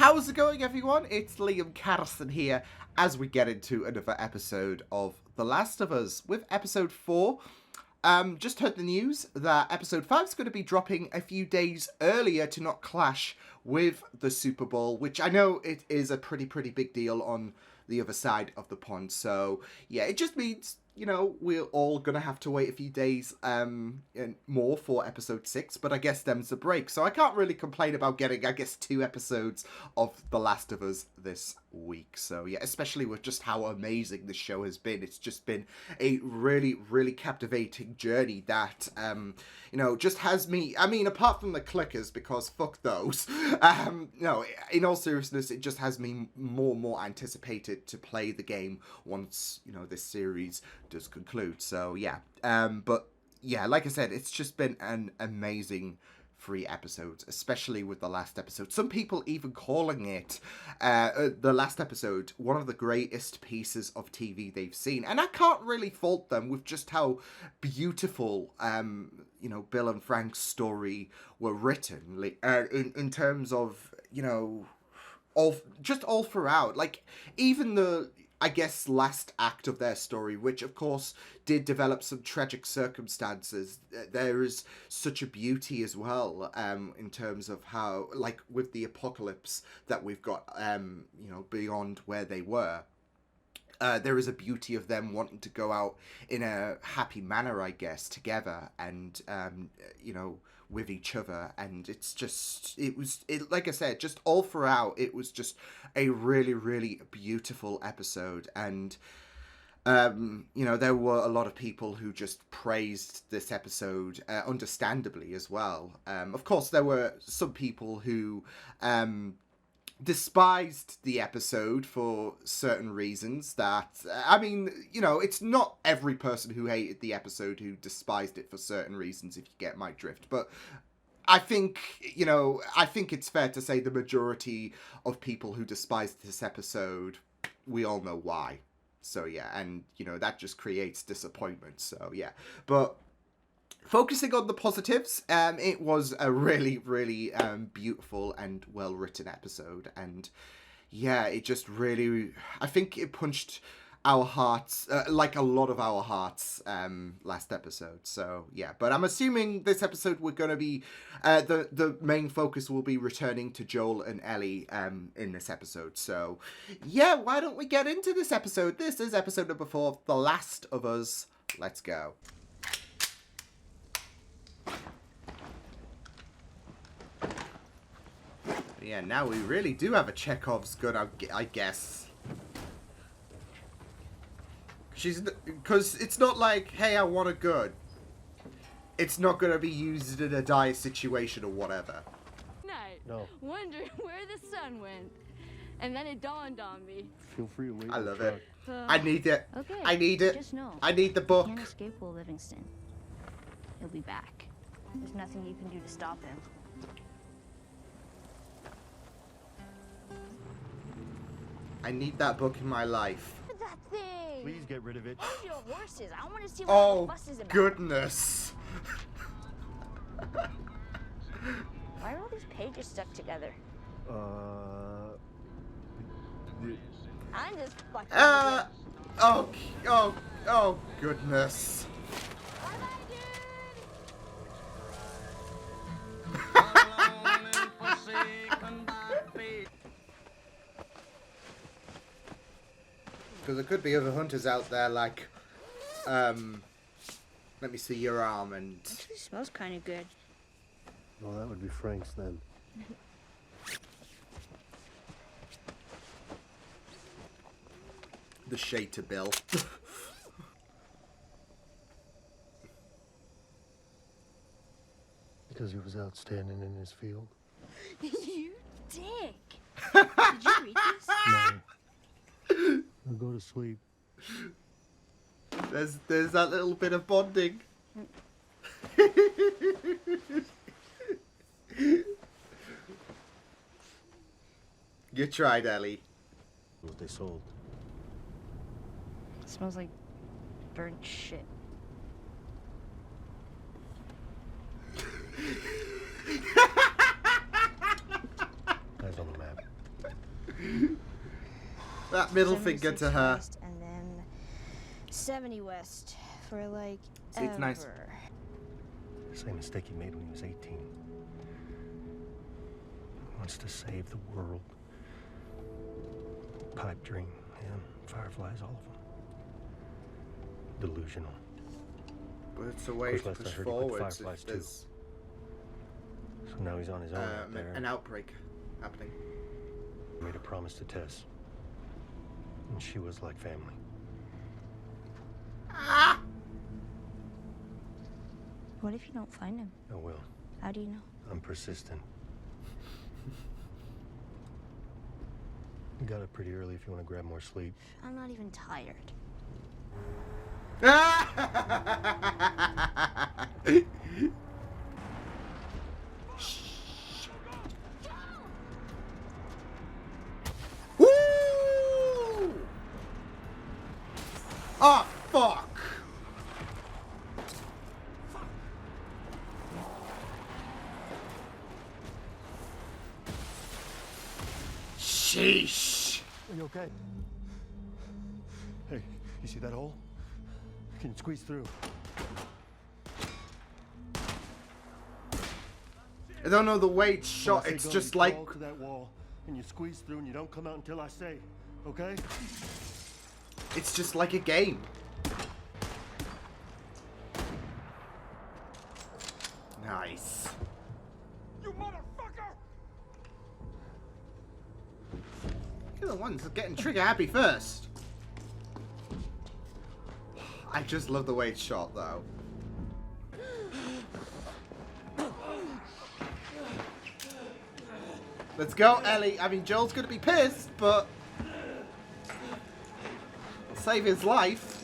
How's it going, everyone? It's Liam Carson here as we get into another episode of The Last of Us with episode 4. Just heard the news that episode 5 is going to be dropping a few days earlier to not clash with the Super Bowl, which I know it is a pretty big deal on the other side of the pond. So yeah, it just means, you know, we're all gonna have to wait a few days and more for episode 6, but I guess them's a break, so I can't really complain about getting, I guess, 2 episodes of The Last of Us this week. So yeah, especially with just how amazing this show has been. It's just been a really captivating journey that you know, just has me, I mean, apart from the clickers, because fuck those, no, in all seriousness, it just has me more anticipated to play the game once, you know, this series does conclude. So yeah, but yeah, like I said, it's just been an amazing 3 episodes, especially with the last episode. Some people even calling it the last episode one of the greatest pieces of TV they've seen, and I can't really fault them with just how beautiful you know, Bill and Frank's story were written in terms of, you know, all throughout, like even the, I guess, last act of their story, which of course did develop some tragic circumstances. There is such a beauty as well, in terms of how, like, with the apocalypse that we've got, you know, beyond where they were. There is a beauty of them wanting to go out in a happy manner, I guess, together, and you know, with each other. And it's just, like I said, just all throughout, it was just a really beautiful episode. And you know, there were a lot of people who just praised this episode, understandably as well. Of course, there were some people who despised the episode for certain reasons that, I mean, you know, it's not every person who hated the episode who despised it for certain reasons, if you get my drift. But I think, you know, I think it's fair to say the majority of people who despised this episode, we all know why. So yeah, and, you know, that just creates disappointment. So yeah, but focusing on the positives, it was a really beautiful and well-written episode. And yeah, it just really, I think it punched our hearts, like a lot of our hearts, last episode. So yeah, but I'm assuming this episode we're going to be, the main focus will be returning to Joel and Ellie in this episode. So yeah, why don't we get into this episode? This is episode number 4 of The Last of Us. Let's go. Yeah, now we really do have a Chekhov's gun, I guess. Because it's not like, hey, I want a gun. It's not going to be used in a dire situation or whatever. No. Wondering where the sun went. And then it dawned on me. Feel free to wait. I love it. I need it. Okay. I need it. Just know, I need the book. He can't escape Will Livingston. He'll be back. There's nothing you can do to stop him. I need that book in my life. That thing! Please get rid of it. Where's your horses? I want to see what the fuss is about. Goodness. Why are all these pages stuck together? I'm just fucking oh, goodness. Because there could be other hunters out there, like, let me see your arm, and... Actually smells kind of good. Well, that would be Frank's then. The shade to Bill. Because he was out standing in his field. You dick! Did you read this? No. I'll go to sleep. There's that little bit of bonding. You tried, Ellie. What they sold. It smells like burnt shit. Eyes on the map. That middle 76 finger to her. West, and then 70 West for like See, it's nice. ever. Same mistake he made when he was 18. He wants to save the world. Pipe dream, him, fireflies, all of them. Delusional. But it's a way Of to course, push last I heard he put forwards fireflies if too. there's So now he's on his own out there. an outbreak happening. He made a promise to Tess. And she was like family. Ah! What if you don't find him? I will. How do you know? I'm persistent. You got up pretty early if you want to grab more sleep. I'm not even tired. Woo! Oh, fuck! Sheesh. Are you okay? Hey, you see that hole? Can you squeeze through? I don't know the way it's When I shot. say It's go, just you like crawl to that wall and you squeeze through and you don't come out until I say, okay? it's just like a game. Nice. You motherfucker! You're the ones getting trigger happy first. I just love the way it's shot, though. Let's go, Ellie. I mean, Joel's gonna be pissed, but save his life.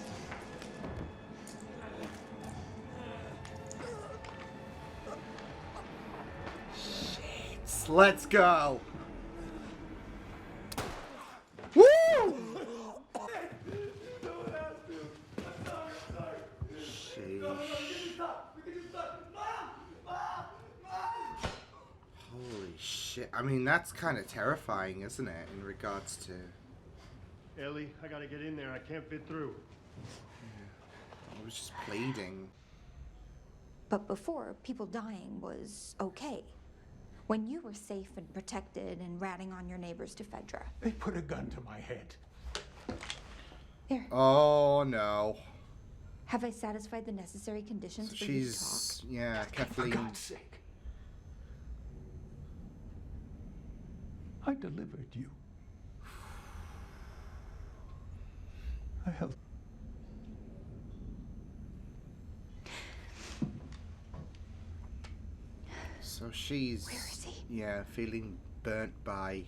Shit. Let's go. Woo! Holy shit. I mean, that's kind of terrifying, isn't it, in regards to... Ellie, I gotta get in there. I can't fit through. I was just pleading. But before, people dying was okay. When you were safe and protected and ratting on your neighbors to Fedra. They put a gun to my head. There. Oh, no. Have I satisfied the necessary conditions So for you to talk? she's... Yeah, For Kathleen. God's sake. I delivered you. I held. So she's... Where is he? Yeah, feeling burnt by...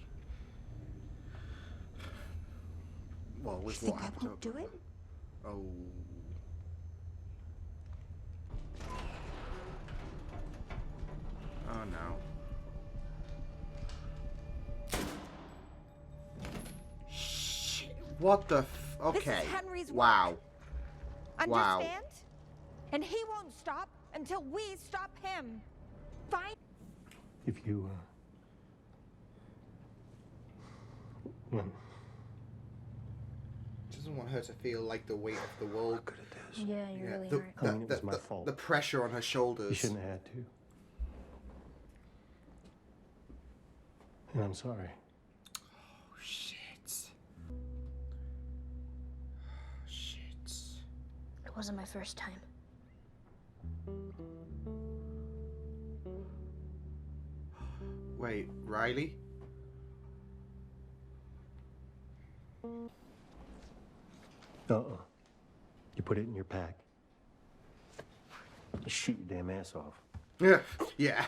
Well, You with think what I happened won't to do her. it? Oh. Oh no. Shit. What the f... Okay. This is Henry's Wow. work. Wow. Understand? And he won't stop until we stop him. Fine? If you, well, Doesn't want her to feel like the weight of the world. look at this. Yeah, you're really the, hurt. I mean, it was my fault. the pressure on her You shoulders. shouldn't have had to. And I'm sorry. Oh, shit. Shit. It wasn't my first time. Wait, Riley? You put it in your pack. You shoot your damn ass off. Yeah. Yeah.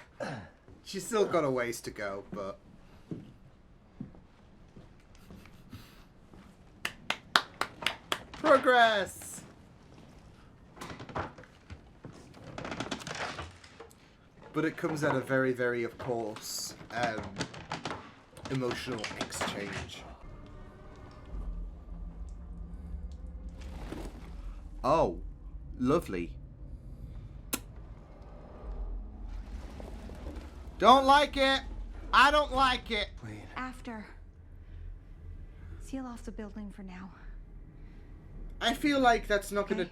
She's still got a ways to go, but... Progress! But it comes at a very, very, of course, emotional exchange. Oh, lovely. Don't like it. I don't like it. Wait. After. Seal off the building for now. I feel like that's not gonna...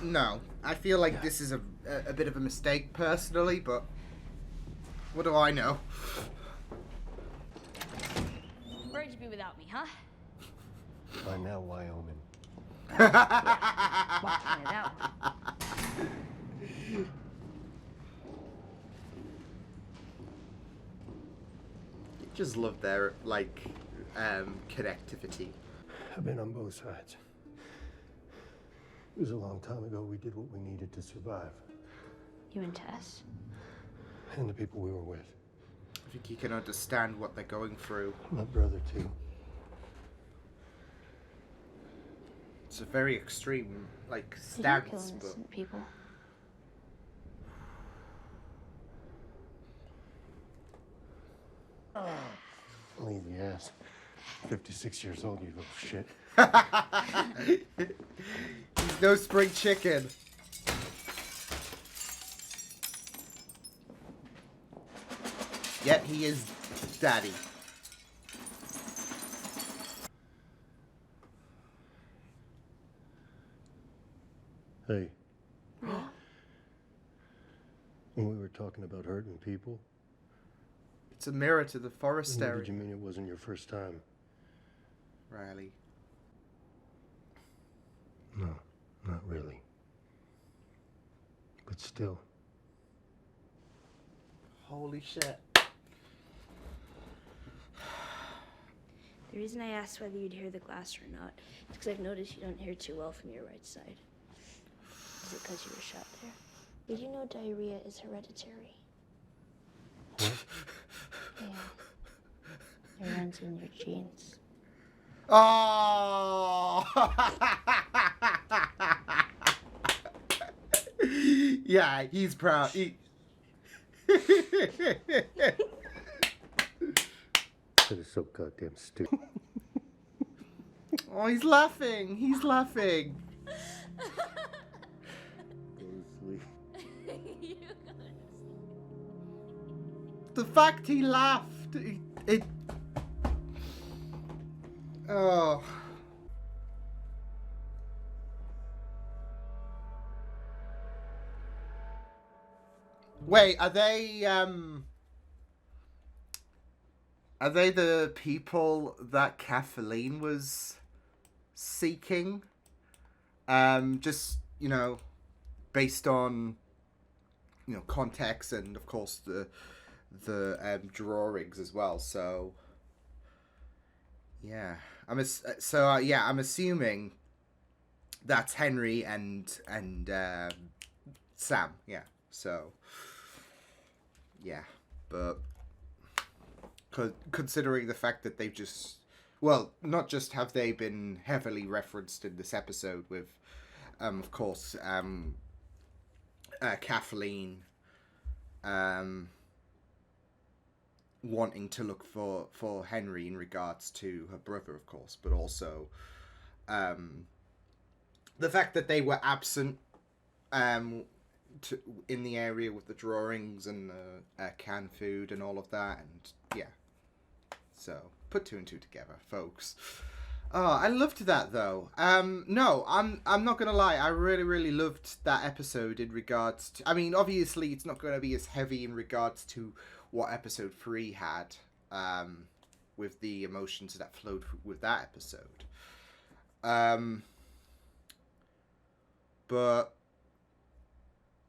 No. I feel like this is a bit of a mistake, personally, but... What do I know? Where'd you be without me, huh? By now, Wyoming. Walking it out. Just love their, like, connectivity. I've been on both sides. It was a long time ago. We did what we needed to survive. You and Tess? And the people we were with. I think you can understand what they're going through. My brother, too. It's a very extreme, like, Did you stance, kill but... innocent people? Leave the ass. 56 years old, you little shit. He's no spring chicken. Yet he is daddy. Hey. When we were talking about hurting people, It's a mirror to the forest what area. did you mean it wasn't your first time? Riley. No, not really. But still. Holy shit. The reason I asked whether you'd hear the glass or not is because I've noticed you don't hear too well from your right side. Is it because you were shot there? Did you know diarrhea is hereditary? Yeah. It runs in your genes. Oh! Yeah, he's proud. That is so goddamn stupid. Oh, he's laughing. He's laughing. Go to sleep. The fact he laughed, it oh. Wait, are they the people that Kathleen was seeking? Just, you know, based on, you know, context and of course the drawings as well. So yeah, I'm assuming that's Henry and Sam. Yeah. So yeah, but considering the fact that they've just, well, not just have they been heavily referenced in this episode with, of course, Kathleen, wanting to look for Henry in regards to her brother, of course, but also the fact that they were absent in the area with the drawings and the canned food and all of that, and yeah, so put two and two together, folks. Oh, I loved that though. No, I'm not gonna lie. I really loved that episode in regards to. I mean, obviously, it's not gonna be as heavy in regards to what episode 3 had, with the emotions that flowed with that episode. But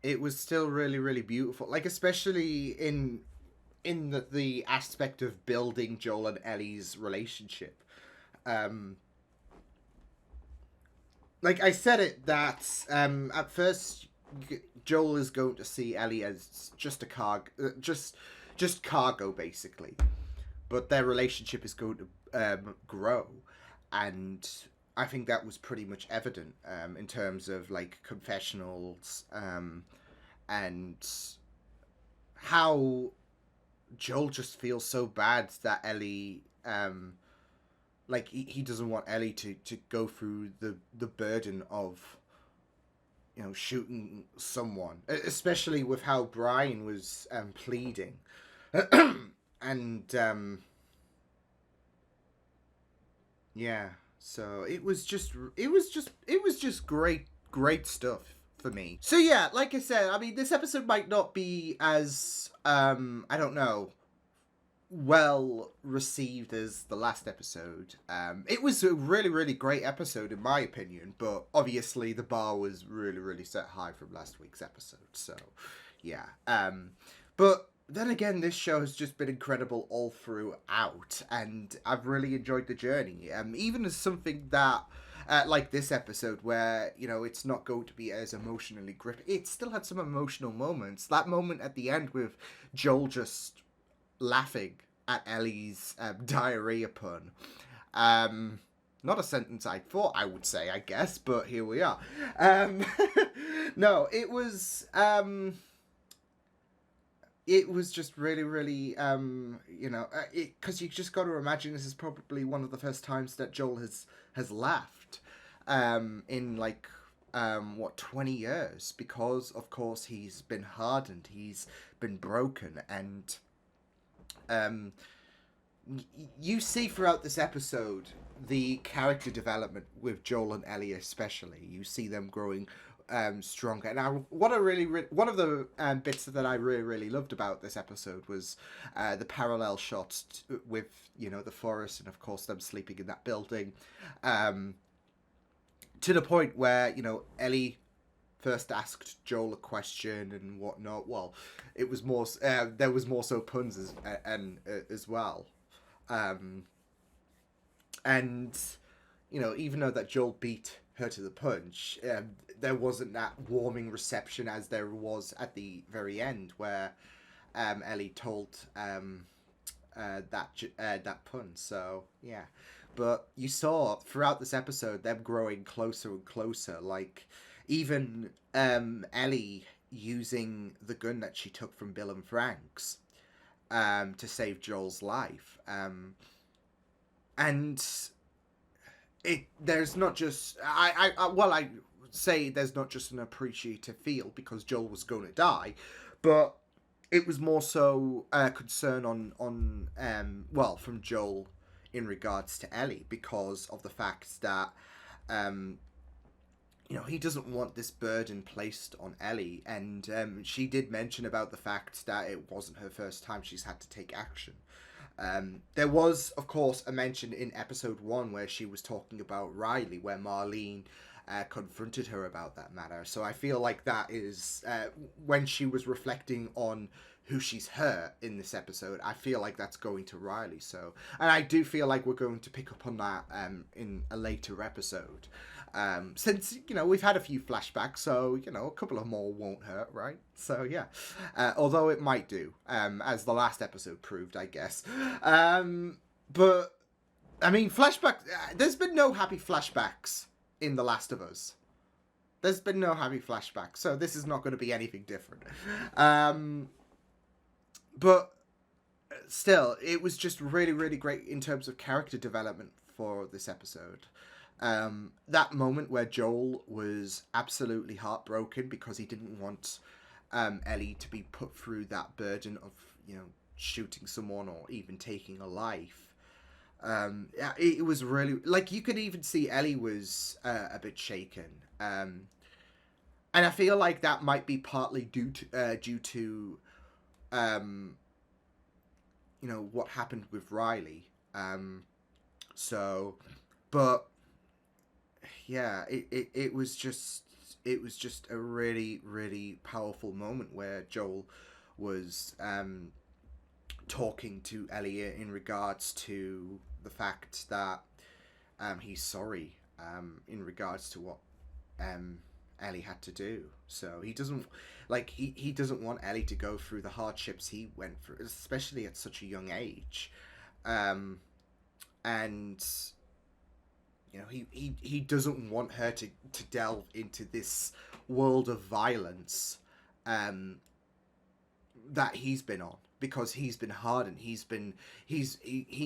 it was still really beautiful. Like, especially in the aspect of building Joel and Ellie's relationship. Like I said it, that at first Joel is going to see Ellie as just a just cargo, basically, but their relationship is going to grow, and I think that was pretty much evident in terms of like confessionals, and how Joel just feels so bad that Ellie, like he doesn't want Ellie to go through the burden of, you know, shooting someone, especially with how Brian was pleading. And Yeah. So it was just great stuff for me. So yeah, like I said, I mean, this episode might not be as I don't know, well received as the last episode. It was a really great episode in my opinion, but obviously the bar was really set high from last week's episode. So yeah. But then again, this show has just been incredible all throughout, and I've really enjoyed the journey. Even as something that, like this episode, where, you know, it's not going to be as emotionally gripping, it still had some emotional moments. That moment at the end with Joel just laughing at Ellie's diarrhea pun. Not a sentence I thought I would say, I guess, but here we are. No, it was... it was just really, you know, because you just got to imagine this is probably one of the first times that Joel has laughed, in like, 20 years, because of course he's been hardened, he's been broken, and, you see throughout this episode the character development with Joel and Ellie especially. You see them growing stronger. And one of the bits that I really loved about this episode was the parallel shots with, you know, the forest and of course them sleeping in that building, to the point where, you know, Ellie first asked Joel a question and whatnot. Well, it was more there was more so puns as well, and you know, even though that Joel beat her to the punch, there wasn't that warming reception as there was at the very end where Ellie told that pun. So yeah, but you saw throughout this episode them growing closer and closer. Like even Ellie using the gun that she took from Bill and Frank's to save Joel's life, and there's not just I say there's not just an appreciative feel because Joel was going to die, but it was more so concern on from Joel in regards to Ellie, because of the fact that you know, he doesn't want this burden placed on Ellie, and she did mention about the fact that it wasn't her first time she's had to take action. There was, of course, a mention in episode 1 where she was talking about Riley, where Marlene confronted her about that matter. So I feel like that is, when she was reflecting on who she's hurt in this episode, I feel like that's going to Riley. So, and I do feel like we're going to pick up on that in a later episode. Since, you know, we've had a few flashbacks, so, you know, a couple of more won't hurt, right? So, yeah. Although it might do, as the last episode proved, I guess. But, I mean, flashback... there's been no happy flashbacks in The Last of Us. There's been no happy flashbacks, so this is not going to be anything different. But still, it was just really great in terms of character development for this episode. That moment where Joel was absolutely heartbroken because he didn't want Ellie to be put through that burden of, you know, shooting someone or even taking a life. It was really, like, you could even see Ellie was a bit shaken. And I feel like that might be partly due to you know, what happened with Riley. But yeah, it was just a really powerful moment where Joel was talking to Ellie in regards to the fact that he's sorry in regards to what Ellie had to do. So he doesn't he doesn't want Ellie to go through the hardships he went through, especially at such a young age. And you know, he doesn't want her to delve into this world of violence that he's been on, because he's been hardened. He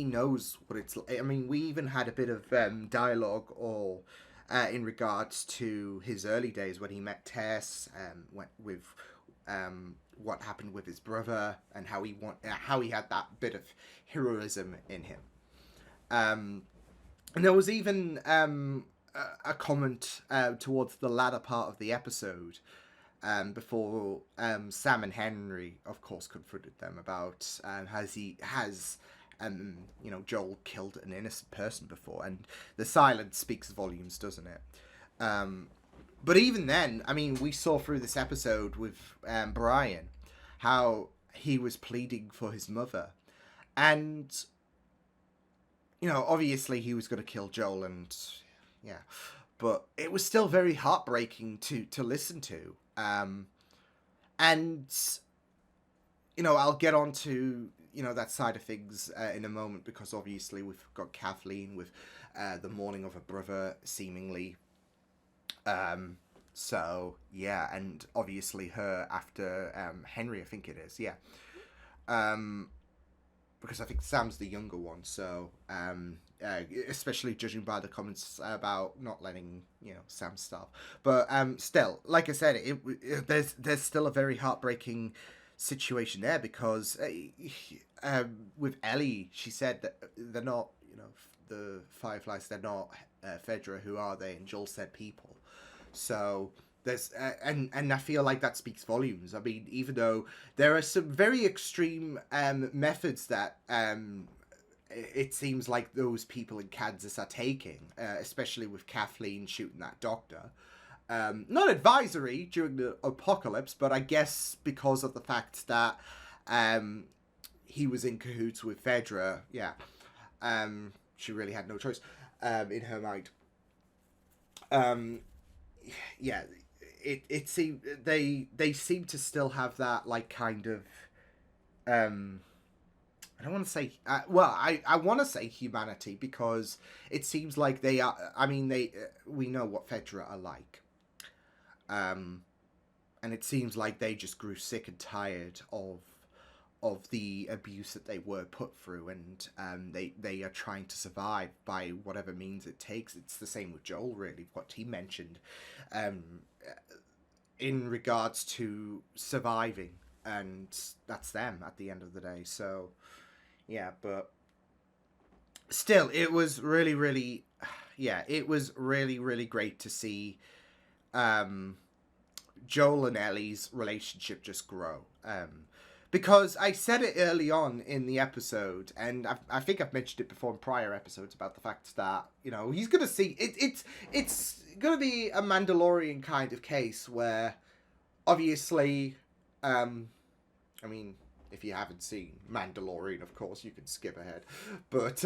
knows what it's like. I mean, we even had a bit of dialogue or in regards to his early days when he met Tess, with what happened with his brother and how he had that bit of heroism in him. And there was even a comment towards the latter part of the episode, before Sam and Henry, of course, confronted them about has Joel killed an innocent person before, and the silence speaks volumes, doesn't it? But even then, I mean, we saw through this episode with Brian how he was pleading for his mother, and obviously he was going to kill Joel, and yeah, but it was still very heartbreaking to listen to. And I'll get on to that side of things in a moment, because obviously we've got Kathleen with the mourning of her brother, seemingly. So yeah, and obviously her after Henry, I think it is, yeah. Because I think Sam's the younger one, so especially judging by the comments about not letting Sam starve. But still, like I said, there's still a very heartbreaking situation there, because with Ellie, she said that they're not the Fireflies, they're not Fedra. Who are they? And Joel said people. So there's and I feel like that speaks volumes. I mean, even though there are some very extreme methods that it seems like those people in Kansas are taking, especially with Kathleen shooting that doctor. Not advisory during the apocalypse, but I guess because of the fact that he was in cahoots with Fedra, yeah. She really had no choice in her mind. Yeah, it seemed they seem to still have that kind of I don't want to say I want to say humanity, because it seems like they are. I mean, we know what Fedra are like, and it seems like they just grew sick and tired of the abuse that they were put through, and they are trying to survive by whatever means it takes. It's the same with Joel, really, what he mentioned in regards to surviving, and that's them at the end of the day. So yeah, but still, it was really, really, yeah, it was really, really great to see Joel and Ellie's relationship just grow. Because I said it early on in the episode, and I think I've mentioned it before in prior episodes, about the fact that, he's going to see... It's going to be a Mandalorian kind of case where, obviously, I mean, if you haven't seen Mandalorian, of course, you can skip ahead. But,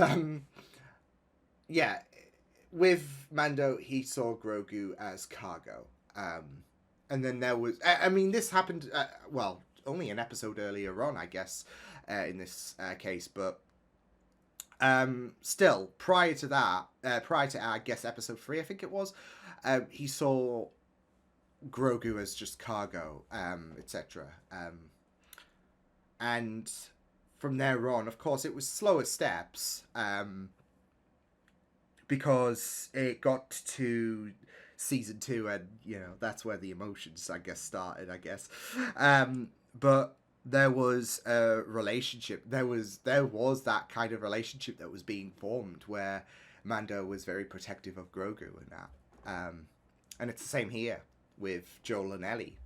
yeah, with Mando, he saw Grogu as cargo. And then there was... I mean, this happened... only an episode earlier on, I guess, in this case, but still, prior to that, I guess, episode 3, I think it was, he saw Grogu as just cargo, etc. And from there on, of course, it was slower steps, because it got to season 2, and, that's where the emotions, I guess, started, I guess. But there was a relationship. There was that kind of relationship that was being formed, where Mando was very protective of Grogu and that. And it's the same here with Joel and Ellie.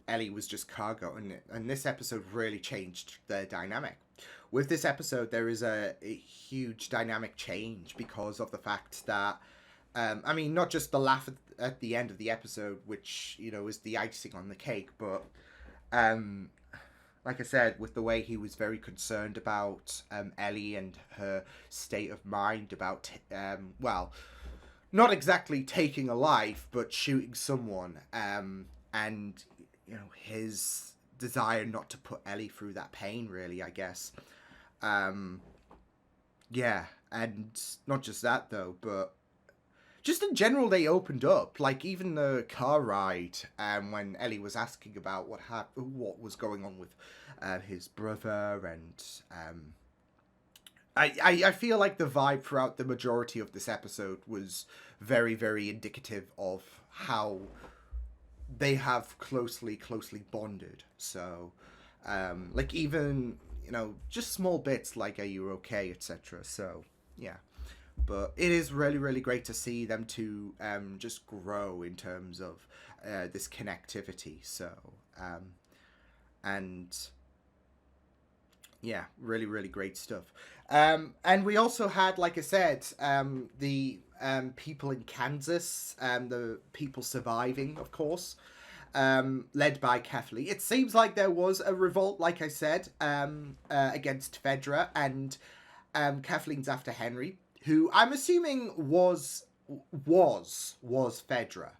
Ellie was just cargo, and this episode really changed their dynamic. With this episode, there is a huge dynamic change because of the fact that, I mean, not just the laugh at the end of the episode, which, is the icing on the cake, but like I said, with the way he was very concerned about Ellie and her state of mind about, not exactly taking a life, but shooting someone, and, his desire not to put Ellie through that pain, really, I guess. Yeah, and not just that, though, but just in general, they opened up. Like, even the car ride, when Ellie was asking about what was going on with his brother, and I feel like the vibe throughout the majority of this episode was very, very indicative of how they have closely bonded. So, even, just small bits like, are you okay, etc. So, yeah. But it is really, really great to see them two just grow in terms of this connectivity. So, and yeah, really, really great stuff. And we also had, like I said, the people in Kansas, the people surviving, of course, led by Kathleen. It seems like there was a revolt, like I said, against Fedra, and Kathleen's after Henry, who I'm assuming was Fedra.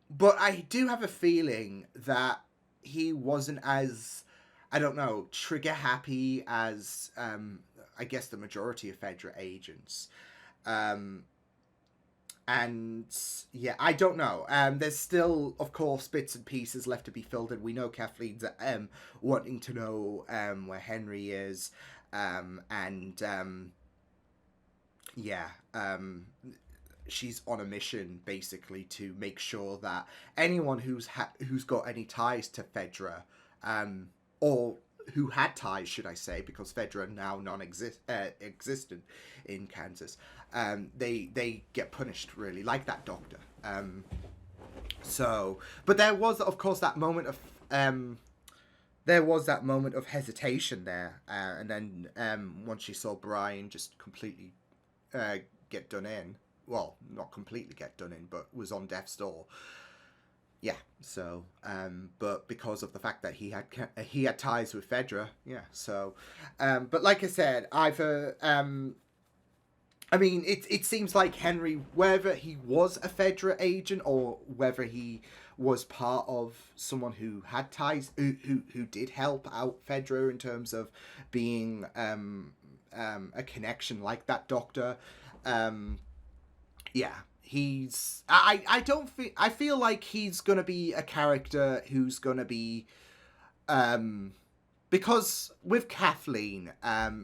But I do have a feeling that he wasn't as, I don't know, trigger happy as I guess the majority of Fedra agents. And yeah, I don't know. There's still, of course, bits and pieces left to be filled in. We know Kathleen's wanting to know where Henry is, she's on a mission basically to make sure that anyone who's got any ties to Fedra, or who had ties, should I say, because Fedra are now existent in Kansas, they get punished, really, like that doctor. But there was, of course, that moment of hesitation there, and then once she saw Brian just completely get done in, well, not completely get done in, but was on death's door. Yeah, so, but because of the fact that he had ties with Fedra, yeah, so, but like I said, I mean, it seems like Henry, whether he was a Fedra agent or whether he was part of someone who had ties, who did help out Fedra in terms of being a connection like that doctor, yeah. I feel like he's gonna be a character who's gonna be, because with Kathleen,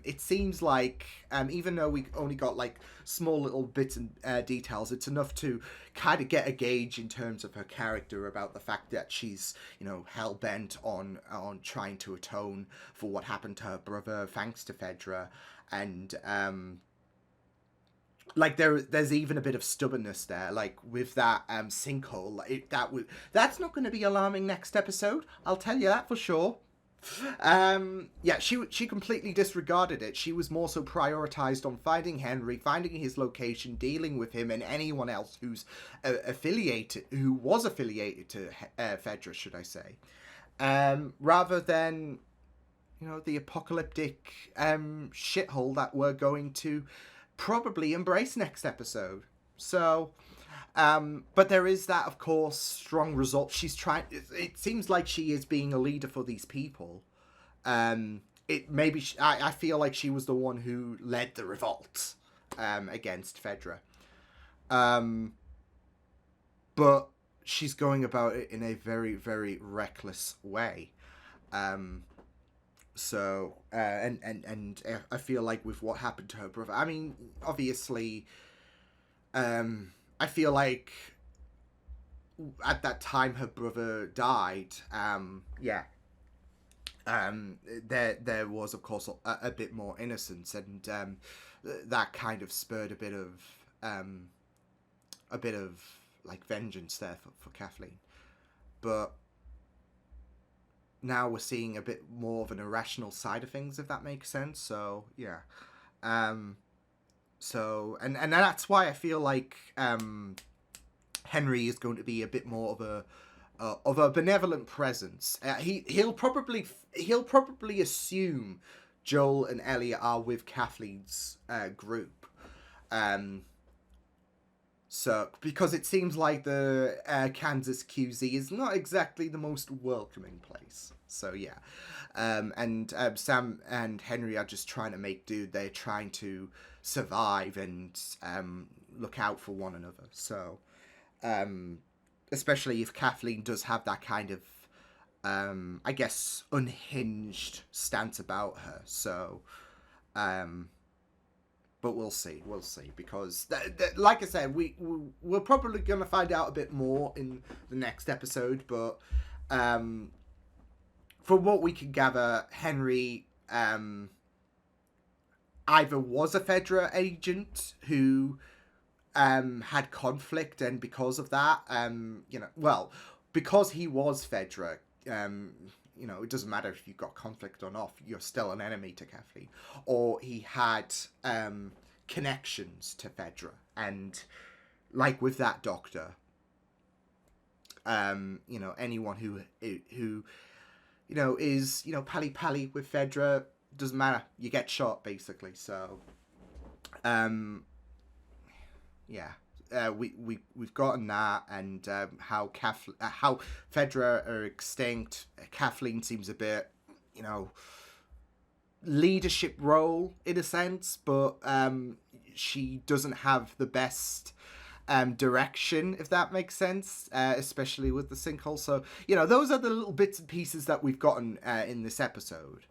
it seems like, even though we only got like small little bits and details, it's enough to kind of get a gauge in terms of her character about the fact that she's, hell bent on trying to atone for what happened to her brother, thanks to Fedra, and like there's even a bit of stubbornness there, like with that sinkhole. That's not going to be alarming next episode, I'll tell you that for sure. Yeah, she completely disregarded it. She was more so prioritized on finding Henry, finding his location, dealing with him and anyone else who was affiliated to Fedra, should I say, rather than the apocalyptic shithole that we're going to probably embrace next episode. So, but there is that, of course, strong result. It seems like she is being a leader for these people. I feel like she was the one who led the revolt against Fedra. But she's going about it in a very, very reckless way. So, and I feel like with what happened to her brother, I mean, obviously, I feel like at that time her brother died, there was, of course, a bit more innocence, and that kind of spurred a bit of like vengeance there for Kathleen. But now we're seeing a bit more of an irrational side of things, if that makes sense. So yeah, so and that's why I feel like Henry is going to be a bit more of a benevolent presence. He'll probably assume Joel and Elliot are with Kathleen's group. So, because it seems like the Kansas QZ is not exactly the most welcoming place. So, yeah. And Sam and Henry are just trying to make do. They're trying to survive and look out for one another. So, especially if Kathleen does have that kind of, I guess, unhinged stance about her. So, but we'll see, because like I said, we're probably going to find out a bit more in the next episode, but from what we can gather, Henry, I either was a Fedra agent who had conflict, and because of that, because he was Fedra, it doesn't matter if you've got conflict or not, you're still an enemy to Kathleen. Or he had connections to Fedra, and like with that doctor, anyone who is pally with Fedra, doesn't matter, you get shot basically. So we've gotten that, and how Fedra are extinct. Kathleen seems a bit, leadership role in a sense, but she doesn't have the best direction, if that makes sense, especially with the sinkhole. So those are the little bits and pieces that we've gotten in this episode.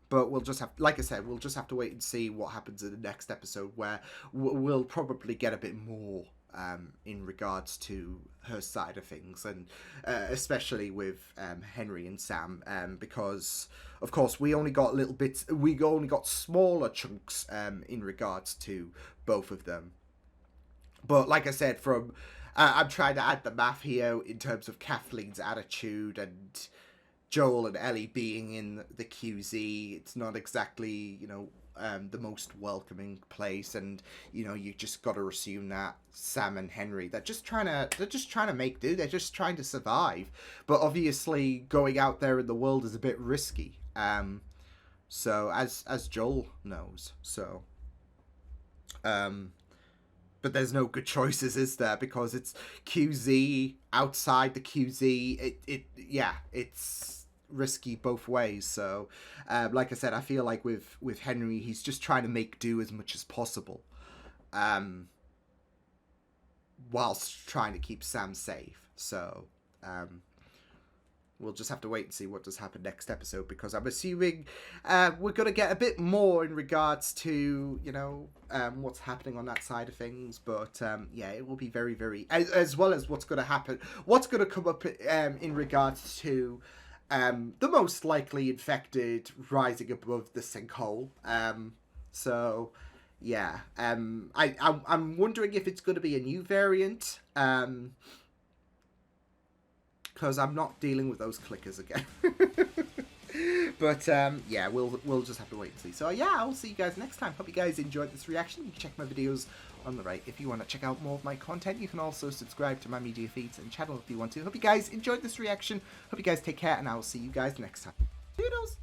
But we'll just have, like I said, we'll just have to wait and see what happens in the next episode, where we'll probably get a bit more in regards to her side of things, and especially with Henry and Sam, because of course we only got little bits, we only got smaller chunks in regards to both of them. But like I said, I'm trying to add the math here in terms of Kathleen's attitude and Joel and Ellie being in the QZ. It's not exactly, the most welcoming place, and you just got to assume that Sam and Henry, they're just trying to make do. They're just trying to survive. But obviously, going out there in the world is a bit risky. So as Joel knows. So, but there's no good choices, is there? Because it's QZ outside the QZ. It's risky both ways. So like I said, I feel like with Henry, he's just trying to make do as much as possible, whilst trying to keep Sam safe. So we'll just have to wait and see what does happen next episode, because I'm assuming we're going to get a bit more in regards to what's happening on that side of things. But it will be very, very, as well as what's going to happen, what's going to come up in regards to the most likely infected rising above the sinkhole. I'm wondering if it's going to be a new variant, because I'm not dealing with those clickers again. But we'll just have to wait and see. So I'll see you guys next time. Hope you guys enjoyed this reaction. You can check my videos on the right if you want to check out more of my content. You can also subscribe to my media feeds and channel if you want to. Hope you guys enjoyed this reaction. Hope you guys take care, and I will see you guys next time. Toodles!